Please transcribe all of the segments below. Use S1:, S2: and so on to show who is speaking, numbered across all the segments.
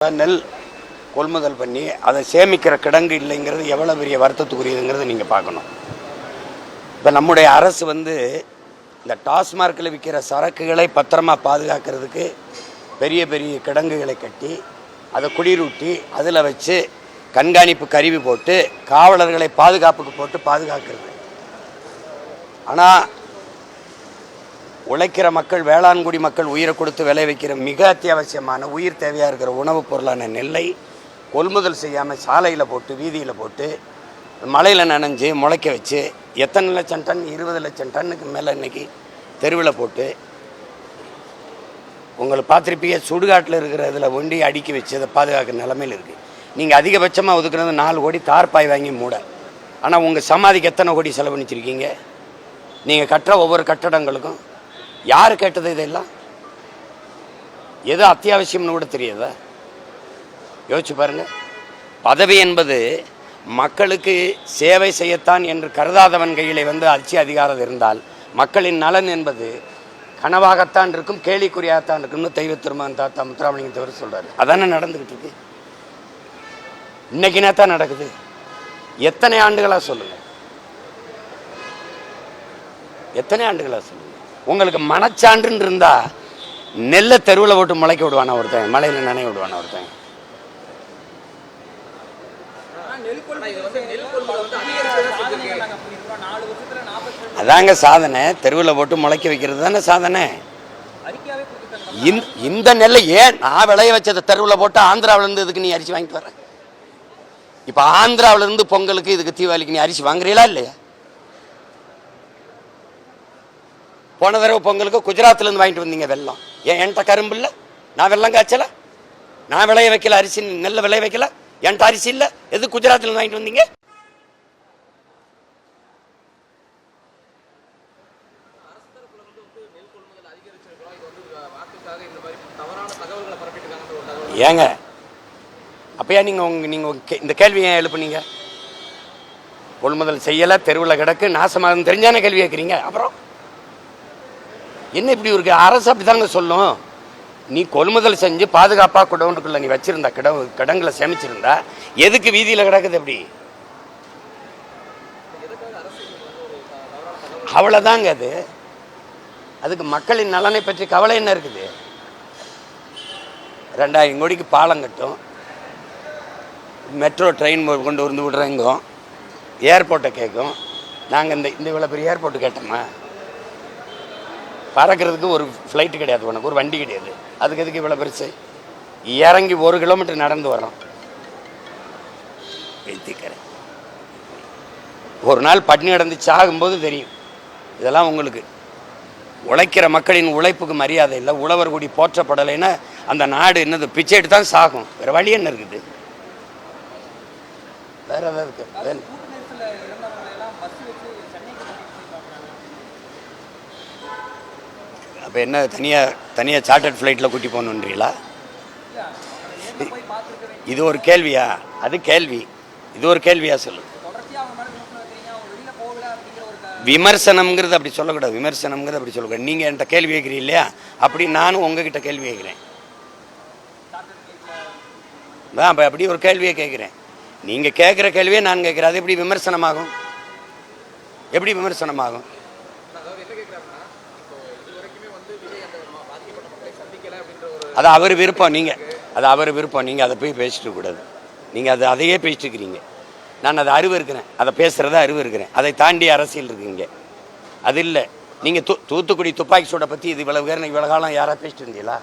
S1: நெல் கொள்முதல் பண்ணி அதை சேமிக்கிற கிடங்கு இல்லைங்கிறது எவ்வளோ பெரிய வருத்தத்துக்குரியதுங்கிறது நீங்கள் பார்க்கணும். இப்போ நம்முடைய அரசு இந்த டாஸ்மார்க்கில் விற்கிற சரக்குகளை பத்திரமா பாதுகாக்கிறதுக்கு பெரிய பெரிய கிடங்குகளை கட்டி அதை குடிரூட்டி அதில் வச்சு கண்காணிப்பு கருவி போட்டு காவலர்களை பாதுகாப்புக்கு போட்டு பாதுகாக்கிறது. ஆனால் உழைக்கிற மக்கள், வேளாண்குடி மக்கள் உயிரை கொடுத்து விளை வைக்கிற மிக அத்தியாவசியமான உயிர் தேவையாக இருக்கிற உணவுப் பொருளான நெல்லை கொள்முதல் செய்யாமல் சாலையில் போட்டு வீதியில் போட்டு மழையில் நனைஞ்சு முளைக்க வச்சு எத்தனை லட்சம் டன், 20 லட்சம் டன்னுக்கு மேலே இன்றைக்கி தெருவில் போட்டு உங்களை பார்த்துருப்பீங்க. சுடுகாட்டில் இருக்கிற இதில் ஒண்டி அடுக்கி வச்சு அதை பாதுகாக்கிற நிலமையில் இருக்குது. நீங்கள் அதிகபட்சமாக ஒதுக்குறது 4 கோடி தார்பாய் வாங்கி மூட. ஆனால் உங்கள் சமாதிக்கு எத்தனை கோடி செலவழிச்சிருக்கீங்க? நீங்கள் கட்டுற ஒவ்வொரு கட்டடங்களுக்கும் யார் கேட்டது? இதெல்லாம் எது அத்தியாவசியம்னு கூட தெரியாதா? யோசிச்சு பாருங்க. பதவி என்பது மக்களுக்கு சேவை செய்யத்தான் என்று கருதாதவன் கையிலே ஆட்சி அதிகாரம் இருந்தால் மக்களின் நலன் என்பது கனவாகத்தான் இருக்கும், கேலிக்குறியாகத்தான் இருக்கும்னு தெய்வ திருமகன் தாத்தா முத்துராமலிங்க தேவர் சொல்றாரு. அதானே நடந்துகிட்டு இருக்கு. இன்னைக்கு நேத்தான் நடக்குது. எத்தனை ஆண்டுகளா சொல்லுங்க, எத்தனை ஆண்டுகளா சொல்லுங்க. உங்களுக்கு மனச்சான்றுன்னு இருந்தா நெல்லை தெருவில் போட்டு முளைக்க விடுவானா ஒருத்தன், மலையில் நனைய விடுவானா ஒருத்தன்? அதாங்க சாதனை. தெருவில் போட்டு முளைக்க வைக்கிறது தானே சாதனை. இந்த நெல்லை ஏன் நான் விளைய வச்சதை தெருவில் போட்டு ஆந்திராவிலேருந்து இதுக்கு நீ அரிசி வாங்கிட்டு வர? இப்போ ஆந்திராவிலேருந்து பொங்கலுக்கு இதுக்கு தீபாவளிக்கு நீ அரிசி வாங்குறீங்களா இல்லையா? போன தடவை பொங்கலுக்கு குஜராத்லேருந்து வாங்கிட்டு வந்தீங்க வெல்லம். ஏன் என்கிட்ட கரும்பு இல்லை? நான் வெல்லம் காய்ச்சல, நான் விளைய வைக்கல, அரிசி நெல்லை விளைய வைக்கல, என்கிட்ட அரிசி இல்லை, எது குஜராத்லேருந்து வாங்கிட்டு வந்தீங்க? ஏங்க அப்பயா நீங்கள் இந்த கேள்வி ஏன் எழுப்புனீங்க? கொள்முதல் செய்யலை, தெருவில் கிடக்கு, நாசமாக தெரிஞ்சான கேள்வி கேட்குறீங்க. அப்புறம் என்ன இப்படி இருக்கு? அரசு அப்படிதாங்க சொல்லும். நீ கொள்முதல் செஞ்சு பாதுகாப்பாக குடவுண்டுக்குள்ள நீ வச்சிருந்தா, கிடங்குல சேமிச்சிருந்தா எதுக்கு வீதியில் கிடக்குது? எப்படி? அவ்வளோதாங்க. அதுக்கு மக்களின் நலனை பற்றி கவலை என்ன இருக்குது? 2000 கோடிக்கு பாலம் கட்டும், மெட்ரோ ட்ரெயின் கொண்டு வந்து விடுறேங்கும், ஏர்போர்ட்டை கேட்கும். நாங்கள் இந்த இவ்வளோ பெரிய ஏர்போர்ட்டு கேட்டோமா? பறக்கிறதுக்கு ஒரு ஃப்ளைட்டு கிடையாது, உனக்கு ஒரு வண்டி கிடையாது, அதுக்கு எதுக்கு இவ்வளோ பெருசு? இறங்கி 1 கிலோமீட்டர் நடந்து வரோம். எழுத்திக்கிறேன். ஒரு நாள் பட்டினி நடந்து சாகும்போது தெரியும். இதெல்லாம் உங்களுக்கு உழைக்கிற மக்களின் உழைப்புக்கு மரியாதை இல்லை, உழவர் கூடி போற்றப்படலைன்னா அந்த நாடு என்னது? பிச்சை எடுத்து தான் சாகும். வேறு வழி என்ன இருக்குது? வேற ஏதாவது இருக்கு? அப்போ என்ன தனியாக சார்ட்டர்ட் ஃப்ளைட்டில் கூட்டி போகணுன்றீங்களா? இது ஒரு கேள்வியா? அது கேள்வி. இது ஒரு கேள்வியா? சொல்லு. விமர்சனம்ங்கிறது அப்படி சொல்லக்கூடாது. விமர்சனம்ங்கிறது அப்படி சொல்லக்கூடாது. நீங்கள் என்கிட்ட கேள்வி கேட்குறீங்க இல்லையா? அப்படி நானும் உங்ககிட்ட கேள்வி கேட்குறேன். அப்போ அப்படி ஒரு கேள்வியை கேட்குறேன். நீங்கள் கேட்குற கேள்வியை நான் கேட்குறேன். அது எப்படி விமர்சனமாகும்? எப்படி விமர்சனமாகும்? அது அவர் விருப்பம். நீங்கள் அதை போய் பேசிட்டு கூடாது. நீங்கள் அதையே பேசிட்டு இருக்கிறீங்க. நான் அதை அறிவு இருக்கிறேன், அதை பேசுகிறத அறிவு இருக்கிறேன். அதை தாண்டி அரசியல் இருக்குங்க. அது இல்லை. நீங்கள் தூத்துக்குடி துப்பாக்கி சூடை பற்றி இது இவ்வளோ காலம் யாராவது பேசிட்டு இருந்தீங்களா?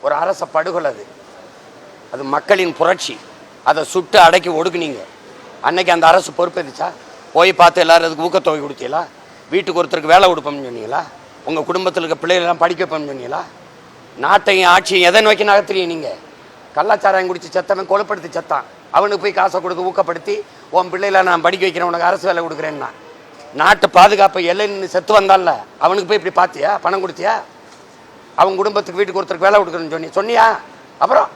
S1: ஒரு அரச படுகொலை அது மக்களின் புரட்சி. அதை சுட்டு அடக்கி ஒடுக்குனீங்க. அன்னைக்கு அந்த அரசு பொறுப்பேற்றுச்சா? போய் பார்த்து எல்லாரும் அதுக்கு ஊக்கத்தொகை கொடுத்தீங்களா? வீட்டுக்கு ஒருத்தருக்கு வேலை கொடுப்போம்னு சொன்னீங்களா? உங்கள் குடும்பத்தில் இருக்க பிள்ளைகளெல்லாம் படிக்க வைப்போம்னு சொன்னீங்களா? நாட்டையும் ஆட்சியும் எதை நோக்கி நகர்த்துறீங்க? நீங்கள் கள்ளச்சாராயம் குடிச்சு செத்தவன் கொலைப்படுத்தி செத்தான், அவனுக்கு போய் காசை கொடுத்து ஊக்கப்படுத்தி உன் பிள்ளைகளை நான் படிக்க வைக்கிறேன், உனக்கு அரசு வேலை கொடுக்குறேன்னா நாட்டு பாதுகாப்பை எல்லை நின்று செத்து வந்தால அவனுக்கு போய் இப்படி பார்த்தியா? பணம் கொடுத்தியா? அவன் குடும்பத்துக்கு வீட்டுக்கு ஒருத்தருக்கு வேலை கொடுக்குறேன்னு சொன்னியா? அப்புறம்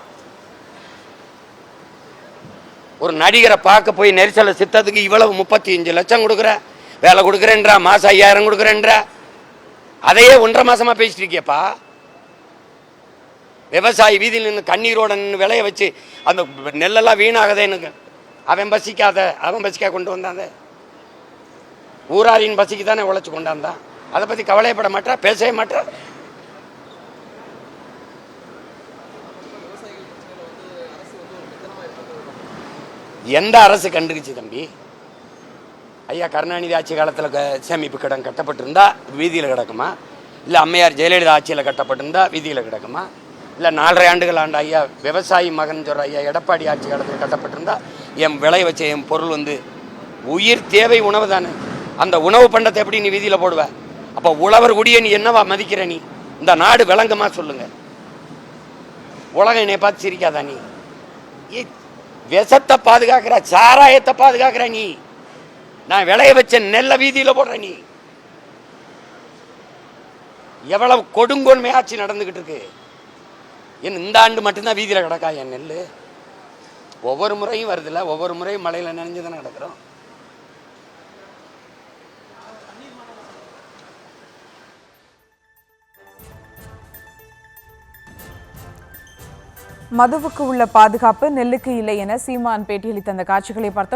S1: ஒரு நடிகரை பார்க்க போய் நெரிசலை சித்தத்துக்கு இவ்வளவு 35 லட்சம் கொடுக்குற, வேலை கொடுக்குறேன்றா, மாதம் 5000 கொடுக்குறேன்றா, அதையே 1.5 மாசமா பேசிட்டு இருக்கியப்பா. விவசாயி வீதியில் நின்று கண்ணீரோட நின்று விளைய வச்சு அந்த நெல்லெல்லாம் வீணாகதே எனக்கு அவன் பசிக்காக கொண்டு வந்தாங்க. ஊராரின் பசிக்கு தானே உழைச்சி கொண்டாந்தான். அதை பற்றி கவலைப்பட மாட்டா, பேசவே மாட்டா. எந்த அரசு கண்டுக்குச்சு தம்பி? ஐயா கருணாநிதி ஆட்சி காலத்தில் சேமிப்பு கடன் கட்டப்பட்டிருந்தா வீதியில் கிடக்குமா? இல்லை அம்மையார் ஜெயலலிதா ஆட்சியில் கட்டப்பட்டிருந்தா வீதியில் கிடக்குமா? இல்லை 4.5 ஆண்டுகள் ஆண்ட ஐயா விவசாயி மகன் சொல்கிற ஐயா எடப்பாடி ஆட்சி காலத்தில் கட்டப்பட்டிருந்தா என் விளைய வச்ச என் பொருள் உயிர் தேவை உணவு தானே. அந்த உணவு பண்டத்தை எப்படி நீ வீதியில் போடுவ? அப்போ உழவர் குடியை நீ என்னவா மதிக்கிற? நீ இந்த நாடு விளங்குமா சொல்லுங்க? உலகம் என்னை பார்த்து சிரிக்காதா? நீ விஷத்தை பாதுகாக்கிற, சாராயத்தை பாதுகாக்கிற, நீ நான் விளைய வச்ச நெல்லை வீதியில் போடுற. நீ எவ்வளவு கொடுங்கோன்மை ஆட்சி நடந்துகிட்டு இருக்கு. இந்த ஆண்டு மட்டும்தான் வீதியில் கிடக்கா என் நெல்? ஒவ்வொரு முறையும் வருதுல்ல, ஒவ்வொரு முறையும் மழையில் நினைஞ்சு தானே கிடக்கிறோம்.
S2: மதுவுக்கு உள்ள பாதுகாப்பு நெல்லுக்கு இல்லை என சீமான் பேட்டியளித்த அந்த காட்சிகளை பார்த்தோம்.